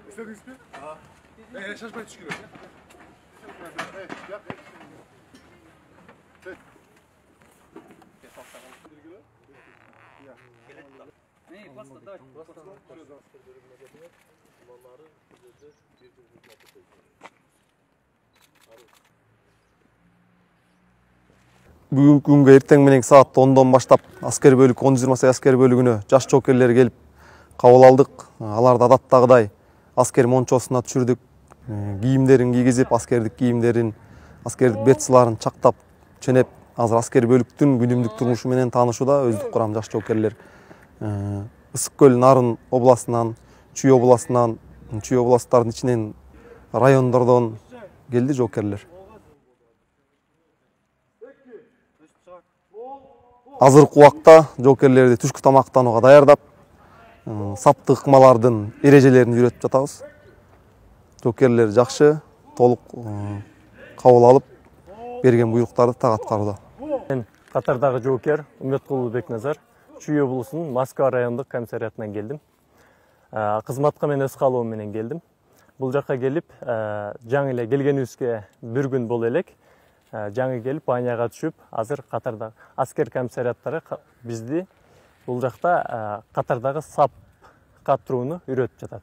İstediniz mi? Şaşmayın düşkünüm. Бүгүнкү күнгө эртең менен саат 10-дон баштап аскер бөлүк 128 аскер бөлүгүнө жаш жоокерлер келип кабыл алдык. Аларды адаттагыдай аскер мончосуна түшүрдүк. Кийимдерин кийгизип, аскердик кийимдерин, аскердик бет сыларын чактап, ченеп, азыр аскер бөлүктүн күнүмдүк турмушу менен таанышууда өздүк курам жаш жоокерлер. Ысык көл Нарын областынан, Чүй областынан, Чүй областтардын ичинен, райондордон келди жоокерлер. Азыркы убакта жоокерлерди түшкү тамактанууга даярдап, саптык ыкмалардын эрежелерин үйрөтүп жатабыз. Жоокерлер жакшы, толук кабыл алып, берген буйруктарды так аткарууда. Мен катардагы жоокер Үмөткулов Бекназар, Чүй облусунун Москва райондук комиссариатынан келдим. Кызматка мен өз каалоом менен келдим. Бул жакка келип, жаңы эле келгенибизге бир күн боло элек. Жаңы келип, Баняга түшүп, азыр катардагы аскер комиссариаттары бизди бул жакта катардагы сап каттырууну үйрөтүп жатат.